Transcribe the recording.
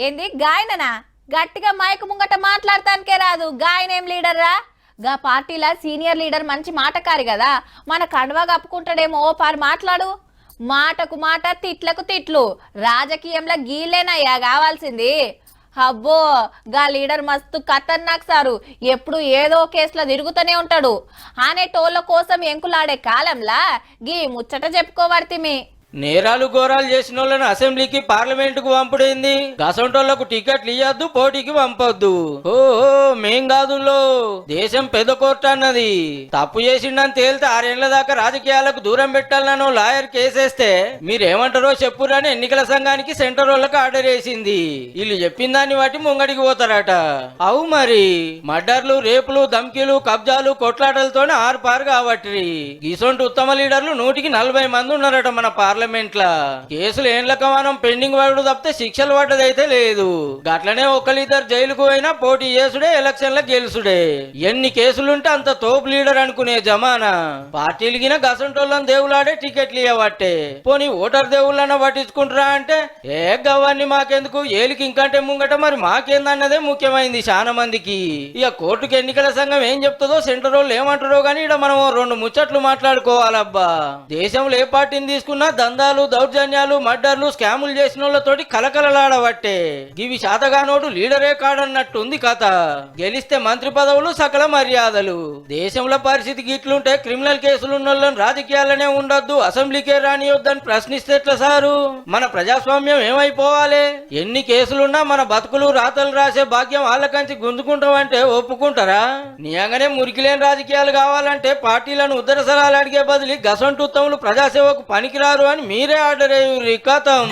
ఏంది గాయననా? గట్టిగా మైక్ ముంగట మాట్లాడతానికే రాదు, గాయనేం లీడర్ రా? గా పార్టీల సీనియర్ లీడర్ మంచి మాటకారి కదా, మన కండువా కప్పుకుంటాడేమో. పారు మాట్లాడు. మాటకు మాట, తిట్లకు తిట్లు. రాజకీయంలో గీలేనయ్యా కావాల్సింది. అబ్బో, గా లీడర్ మస్తు ఖతర్నాక్ సారు. ఎప్పుడు ఏదో కేసులో తిరుగుతూనే ఉంటాడు. ఆనే టోళ్ళ కోసం ఎంకులాడే కాలంలా గీ ముచ్చట చెప్పుకోవర్తిమి. నేరాలు ఘోరాలు చేసిన వాళ్ళని అసెంబ్లీకి పార్లమెంటుకు పంపుడైంది. గసంటోళ్లకు టికెట్లు ఇయ్యద్దు, పోటీకి పంపొద్దు. ఓహో, మేం కాదుల్లో, దేశం పెద్ద కోర్టు అన్నది. తప్పు చేసిండని తేలితే 6 ఏళ్ల దాకా రాజకీయాలకు దూరం పెట్టాలనో లాయర్ కేసేస్తే మీరేమంటారో చెప్పురని ఎన్నికల సంఘానికి సెంటర్ వాళ్ళకి ఆర్డర్ వేసింది. వీళ్ళు చెప్పిన దాన్ని బట్టి ముంగడికి పోతారట. అవు మరి, మర్డర్లు, రేపులు, ధమ్కీలు, కబ్జాలు, కొట్లాటలతోనే ఆరుపారు కాబట్టి గిసొంటి ఉత్తమ లీడర్లు 100కి 40 మంది ఉన్నారట మన పార్లమెంట్ లా. కేసులు ఏండ్ల కమానం పెండింగ్ పడు తప్పితే శిక్షలు పడ్డదైతే లేదు. గట్లనే ఒకరిద్దరు జైలుకు పోయినా పోటీ చేసుడే, ఎలక్షన్ల గెలుసుడే. ఎన్ని కేసులుంటే అంత తోపు లీడర్ అనుకునే జమానా. పార్టీలు గిన గసంటోళ్ళని దేవులాడే టికెట్లు ఇవ్వబట్టే. పోనీ ఓటర్ దేవుళ్ళన్న పట్టించుకుంటారా అంటే ఏ గవ్వన్ని మాకెందుకు, ఏలికి ఇంకంటే ముంగట మరి మాకేందన్నదే ముఖ్యమైంది చాలా మందికి. ఇక కోర్టుకు ఎన్నికల సంఘం ఏం చెప్తుందో, సెంటర్ వాళ్ళు ఏమంటారో గానీ ఇక్కడ మనం 2 ముచ్చట్లు మాట్లాడుకోవాలబ్బా. దేశంలో ఏ పార్టీని తీసుకున్నా దందాలు, దౌర్జన్యాలు, మర్డర్లు, స్కాములు చేసిన వాళ్ళతోటి కలకలలాడబట్టే ఇవి శాతగానోడు లీడరే కాడన్నట్టుంది కథ. గెలిస్తే మంత్రి పదవులు, సకల మర్యాదలు. దేశంలో పరిస్థితి గిట్లుంటే క్రిమినల్ కేసులు ఉన్న వాళ్ళని రాజకీయాలనే ఉండొద్దు, అసెంబ్లీకే రానియొద్దని ప్రశ్నిస్తే ఎట్లా సారు? మన ప్రజాస్వామ్యం ఏమైపోవాలి? ఎన్ని కేసులున్నా మన బతుకులు రాతలు రాసే భాగ్యం వాళ్ళకంచి గుంజుకుంటామంటే ఒప్పుకుంటారా? నిజంగానే మురికిలేని రాజకీయాలు కావాలంటే పార్టీలను ఉద్దరసలాలు అడిగే బదిలి గసంటుత్తములు ప్రజాసేవకు పనికిరారు అని మీరే ఆర్డర్ అయ్యి కథం.